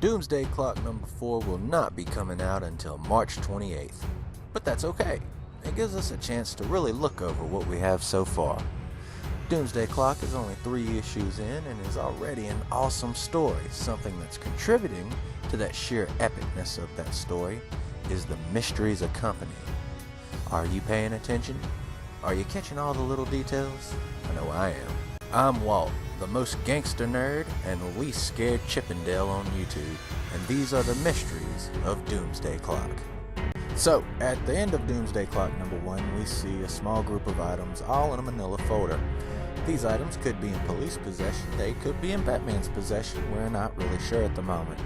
Doomsday Clock number 4 will not be coming out until March 28th, but that's okay. It gives us a chance to really look over what we have so far. Doomsday Clock is only 3 issues in and is already an awesome story. Something that's contributing to that sheer epicness of that story is the mysteries accompanying. Are you paying attention? Are you catching all the little details? I know I am. I'm Walt, the most gangster nerd and least scared Chippendale on YouTube, and these are the mysteries of Doomsday Clock. So, at the end of Doomsday Clock number 1, we see a small group of items all in a manila folder. These items could be in police possession, they could be in Batman's possession, we're not really sure at the moment.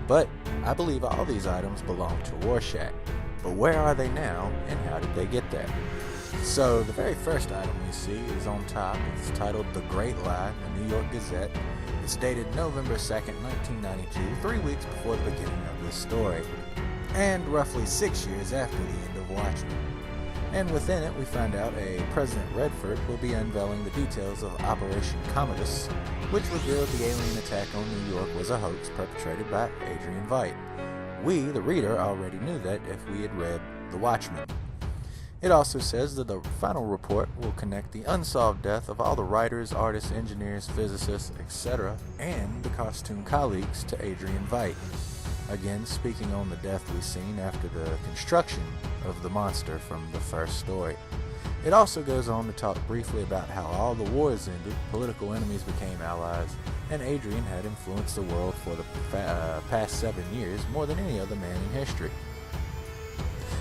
But I believe all these items belong to Rorschach. But where are they now, and how did they get there? So the very first item we see is on top. It's titled The Great Lie, the New York Gazette. It's dated November 2nd, 1992, 3 weeks before the beginning of this story, and roughly 6 years after the end of Watchmen. And within it, we find out President Redford will be unveiling the details of Operation Commodus, which revealed the alien attack on New York was a hoax perpetrated by Adrian Veidt. We, the reader, already knew that if we had read The Watchmen. It also says that the final report will connect the unsolved death of all the writers, artists, engineers, physicists, etc., and the costume colleagues to Adrian Veidt. Again, speaking on the death we've seen after the construction of the monster from the first story. It also goes on to talk briefly about how all the wars ended, political enemies became allies, and Adrian had influenced the world for the past 7 years more than any other man in history.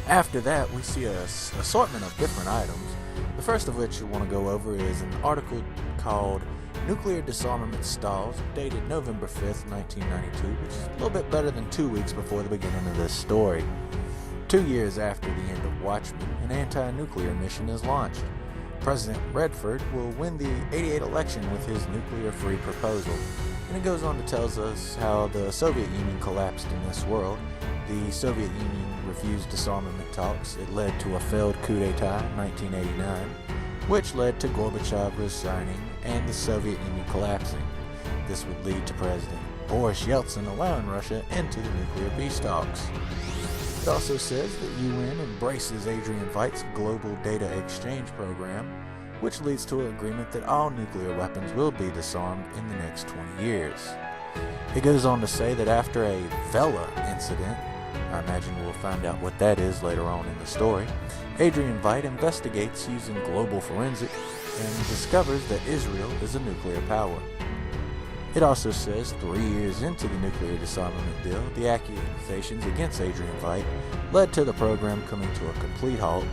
After that, we see an assortment of different items. The first of which we want to go over is an article called Nuclear Disarmament Stalls, dated November 5th, 1992, which is a little bit better than 2 weeks before the beginning of this story. 2 years after the end of Watchmen, an anti-nuclear mission is launched. President Redford will win the '88 election with his nuclear-free proposal. And it goes on to tell us how the Soviet Union collapsed in this world. The Soviet Union refused disarmament talks. It led to a failed coup d'etat in 1989, which led to Gorbachev resigning and the Soviet Union collapsing. This would lead to President Boris Yeltsin allowing Russia into the nuclear peace talks. It also says that UN embraces Adrian Veidt's Global Data Exchange Program, which leads to an agreement that all nuclear weapons will be disarmed in the next 20 years. It goes on to say that after a Vela incident, I imagine we'll find out what that is later on in the story, Adrian Veidt investigates using global forensics and discovers that Israel is a nuclear power. It also says 3 years into the nuclear disarmament deal, the accusations against Adrian Veidt led to the program coming to a complete halt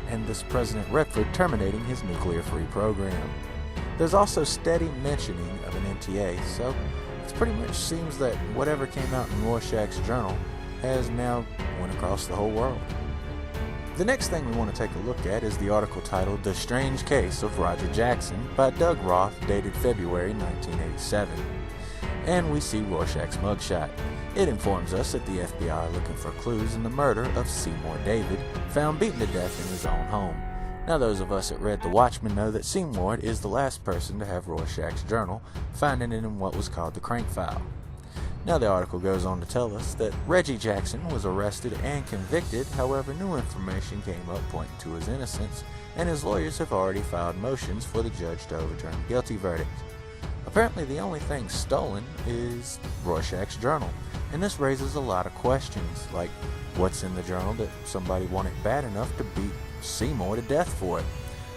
and this President Redford terminating his nuclear-free program. There's also steady mentioning of an NTA, so it pretty much seems that whatever came out in Rorschach's journal has now went across the whole world. The next thing we want to take a look at is the article titled The Strange Case of Roger Jackson by Doug Roth, dated February 1987. And we see Rorschach's mugshot. It informs us that the FBI are looking for clues in the murder of Seymour David, found beaten to death in his own home. Now those of us that read The Watchmen know that Seymour is the last person to have Rorschach's journal, finding it in what was called the Crank File. Now the article goes on to tell us that Reggie Jackson was arrested and convicted, however new information came up pointing to his innocence, and his lawyers have already filed motions for the judge to overturn the guilty verdict. Apparently the only thing stolen is Rorschach's journal, and this raises a lot of questions, like what's in the journal that somebody wanted bad enough to beat Seymour to death for it.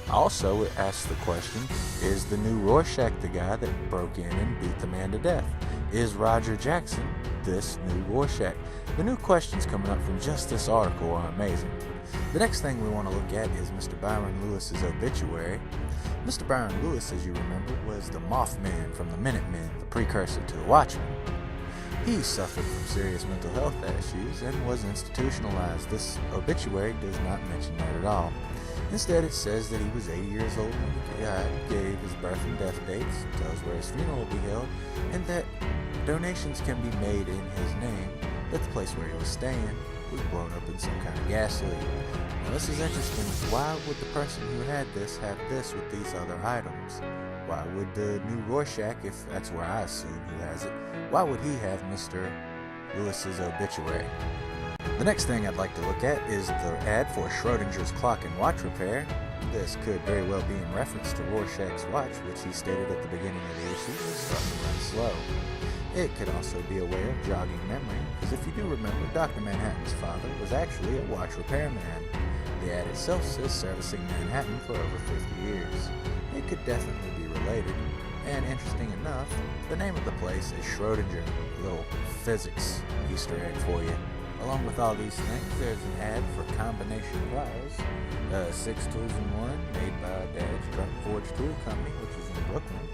Also, it asks the question, is the new Rorschach the guy that broke in and beat the man to death? Is Roger Jackson this new Rorschach? The new questions coming up from just this article are amazing. The next thing we want to look at is Mr. Byron Lewis's obituary. Mr. Byron Lewis, as you remember, was the Mothman from the Minutemen, the precursor to the Watchmen. He suffered from serious mental health issues and was institutionalized. This obituary does not mention that at all. Instead, it says that he was 80 years old when he died, gave his birth and death dates, tells where his funeral will be held, and that donations can be made in his name, that the place where he was staying was blown up in some kind of gas leak. Now this is interesting. Why would the person who had this have this with these other items? Why would the new Rorschach, if that's where I assume he has it, why would he have Mr. Lewis's obituary. The next thing I'd like to look at is the ad for Schrodinger's clock and watch repair. This could very well be in reference to Rorschach's watch, which he stated at the beginning of the issue was starting to run slow. It could also be a way of jogging memory, because if you do remember, Dr. Manhattan's father was actually a watch repairman. The ad itself says servicing Manhattan for over 50 years. It could definitely be related, and interesting enough, the name of the place is Schrodinger, a little physics Easter egg for you. Along with all these things, there's an ad for Combination Pliers, 6 tools in one, made by Dad's Truck Forge Tool Company, which is in Brooklyn.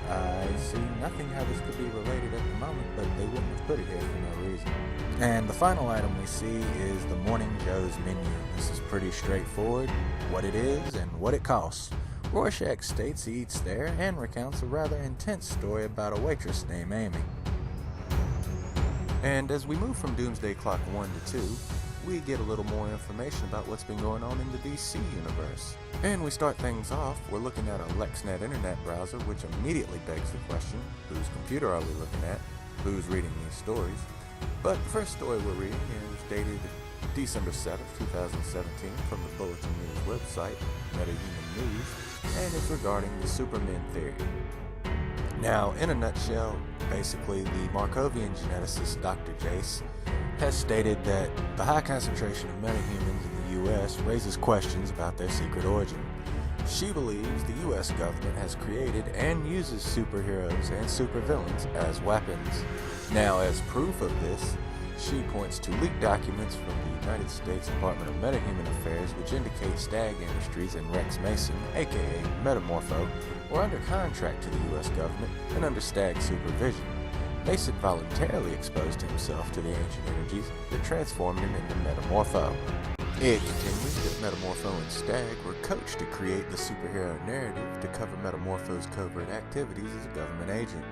I see nothing how this could be related at the moment, but they wouldn't have put it here for no reason. And the final item we see is the Morning Joe's menu. This is pretty straightforward, what it is and what it costs. Rorschach states he eats there and recounts a rather intense story about a waitress named Amy. And as we move from Doomsday Clock 1 to 2, we get a little more information about what's been going on in the DC universe. And we start things off, we're looking at a LexNet internet browser, which immediately begs the question, whose computer are we looking at? Who's reading these stories? But the first story we're reading is dated December 7th, 2017 from the Bulletin News website, MetaHuman News, and it's regarding the Superman theory. Now, in a nutshell, basically the Markovian geneticist Dr. Jace has stated that the high concentration of metahumans in the U.S. raises questions about their secret origin. She believes the U.S. government has created and uses superheroes and supervillains as weapons. Now, as proof of this, she points to leaked documents from the United States Department of Metahuman Affairs which indicate Stag Industries and Rex Mason, aka Metamorpho, were under contract to the U.S. government and under Stag's supervision. Mason voluntarily exposed himself to the ancient energies that transformed him into Metamorpho. It continues that Metamorpho and Stag were coached to create the superhero narrative to cover Metamorpho's covert activities as a government agent.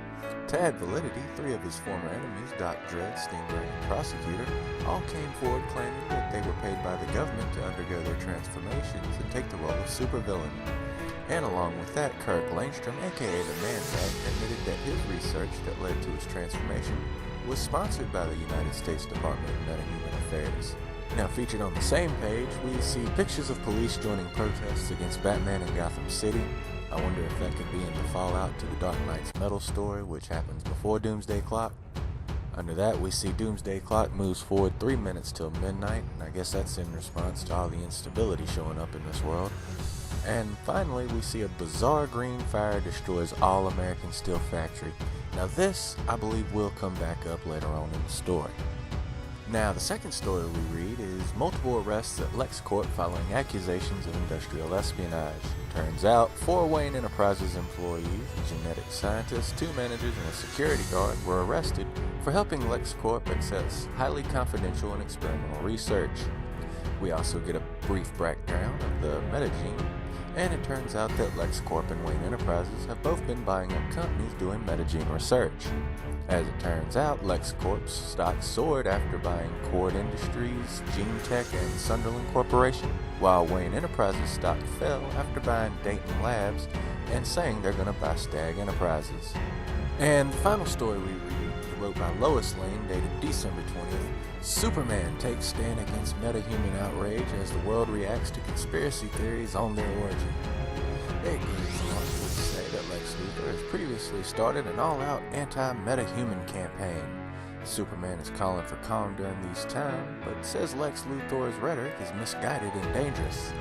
To add validity, 3 of his former enemies, Doc Dredd, Stingray, and Prosecutor, all came forward claiming that they were paid by the government to undergo their transformations and take the role of supervillain. And along with that, Kirk Langstrom, aka the Man-Bat, admitted that his research that led to his transformation was sponsored by the United States Department of Metahuman Affairs. Now featured on the same page, we see pictures of police joining protests against Batman in Gotham City. I wonder if that could be in the fallout to the Dark Knight's Metal story, which happens before Doomsday Clock. Under that, we see Doomsday Clock moves forward 3 minutes till midnight, and I guess that's in response to all the instability showing up in this world. And finally, we see a bizarre green fire destroys all American Steel Factory. Now this, I believe, will come back up later on in the story. Now, the second story we read is multiple arrests at LexCorp following accusations of industrial espionage. Turns out, 4 Wayne Enterprises employees, a genetic scientist, 2 managers, and a security guard were arrested for helping LexCorp access highly confidential and experimental research. We also get a brief breakdown of the metagene, and it turns out that LexCorp and Wayne Enterprises have both been buying up companies doing metagene research. As it turns out, LexCorp's stock soared after buying Cord Industries, GeneTech, and Sunderland Corporation, while Wayne Enterprises' stock fell after buying Dayton Labs and saying they're going to buy Stag Enterprises. And the final story we read, wrote by Lois Lane, dated December 20th, Superman takes stand against metahuman outrage as the world reacts to conspiracy theories on their origin. It goes on to say that Lex Luthor has previously started an all-out anti-metahuman campaign. Superman is calling for calm during these times, but says Lex Luthor's rhetoric is misguided and dangerous.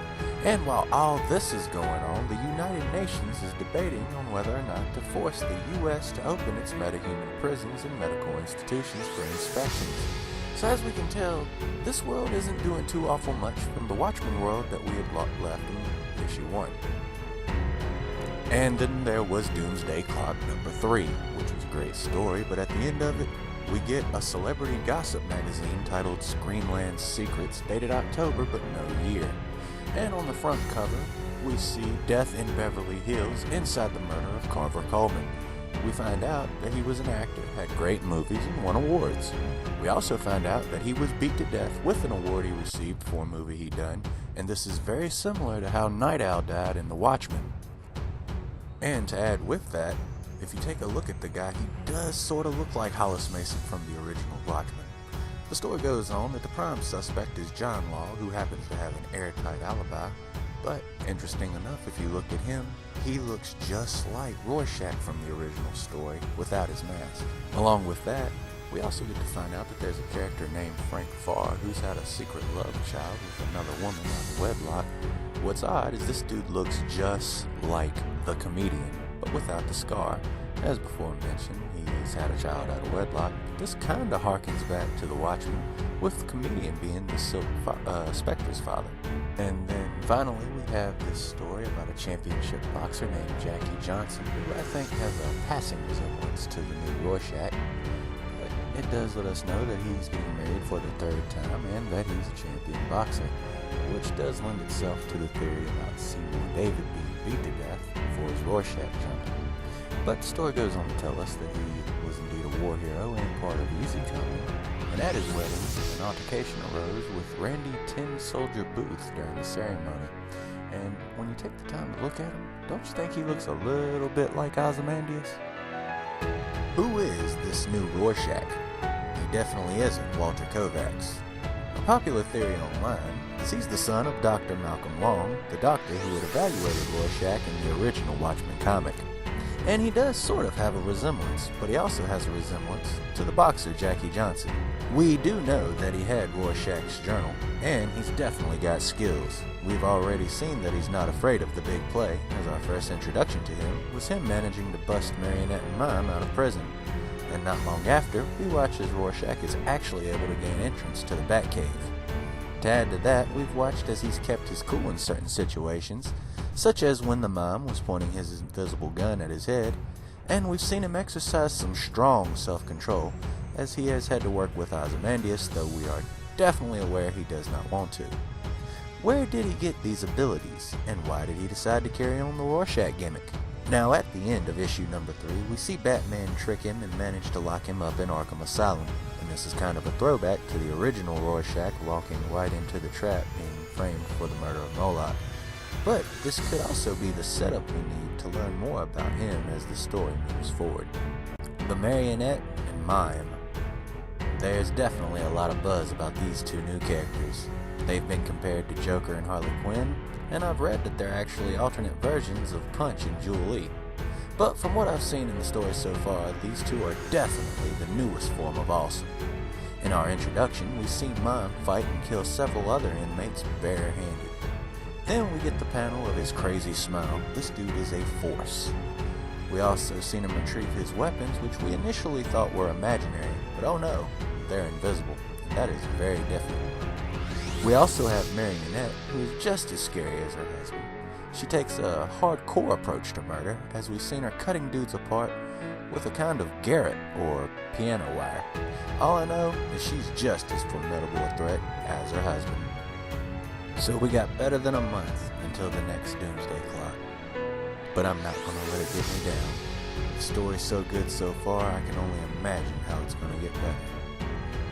And while all this is going on, the United Nations is debating on whether or not to force the U.S. to open its metahuman prisons and medical institutions for inspections. So as we can tell, this world isn't doing too awful much from the Watchmen world that we had left in issue 1. And then there was Doomsday Clock number 3, which was a great story, but at the end of it, we get a celebrity gossip magazine titled Screenland Secrets, dated October but no year. And on the front cover, we see Death in Beverly Hills inside the murder of Carver Coleman. We find out that he was an actor, had great movies, and won awards. We also find out that he was beat to death with an award he received for a movie he'd done, and this is very similar to how Night Owl died in The Watchmen. And to add with that, If you take a look at the guy, he does sort of look like Hollis Mason from the original Watchmen. The story goes on that the prime suspect is John Law, who happens to have an airtight alibi. But interesting enough, if you look at him, he looks just like Rorschach from the original story without his mask. Along with that, we also get to find out that there's a character named Frank Farr who's had a secret love child with another woman out of wedlock. What's odd is this dude looks just like the comedian, but without the scar. As before mentioned, he's had a child out of wedlock. This kinda harkens back to the Watchmen, with the comedian being the Spectre's father. And then finally we have this story about a championship boxer named Jackie Johnson, who I think has a passing resemblance to the new Rorschach. But it does let us know that he's getting married for the third time and that he's a champion boxer, which does lend itself to the theory about Seymour David being beat to death for his Rorschach jump. But the story goes on to tell us that he was indeed a war hero and part of Easy Company. And at his wedding, an altercation arose with Randy Tin Soldier Booth during the ceremony. And when you take the time to look at him, don't you think he looks a little bit like Ozymandias? Who is this new Rorschach? He definitely isn't Walter Kovacs. A popular theory online is he's the son of Dr. Malcolm Long, the doctor who had evaluated Rorschach in the original Watchmen comic. And he does sort of have a resemblance, but he also has a resemblance to the boxer Jackie Johnson. We do know that he had Rorschach's journal, and he's definitely got skills. We've already seen that he's not afraid of the big play, as our first introduction to him was him managing to bust Marionette and Mime out of prison. And not long after, we watch as Rorschach is actually able to gain entrance to the Batcave. To add to that, we've watched as he's kept his cool in certain situations, such as when the Mime was pointing his invisible gun at his head, and we've seen him exercise some strong self-control, as he has had to work with Ozymandias, though we are definitely aware he does not want to. Where did he get these abilities, and why did he decide to carry on the Rorschach gimmick? Now, at the end of issue number 3, we see Batman trick him and manage to lock him up in Arkham Asylum, and this is kind of a throwback to the original Rorschach walking right into the trap being framed for the murder of Moloch. But this could also be the setup we need to learn more about him as the story moves forward. The Marionette and Mime. There's definitely a lot of buzz about these two new characters. They've been compared to Joker and Harley Quinn, and I've read that they're actually alternate versions of Punch and Jewel-E. But from what I've seen in the story so far, these two are definitely the newest form of awesome. In our introduction, we see Mime fight and kill several other inmates barehanded. Then we get the panel of his crazy smile. This dude is a force. We also seen him retrieve his weapons, which we initially thought were imaginary, but oh no, they're invisible, and that is very different. We also have Marionette, who is just as scary as her husband. She takes a hardcore approach to murder, as we've seen her cutting dudes apart with a kind of garrote or piano wire. All I know is she's just as formidable a threat as her husband. So we got better than a month until the next Doomsday Clock. But I'm not going to let it get me down. The story's so good so far, I can only imagine how it's going to get better.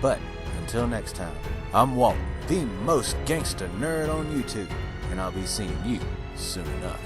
But until next time, I'm Walt, the most gangster nerd on YouTube, and I'll be seeing you soon enough.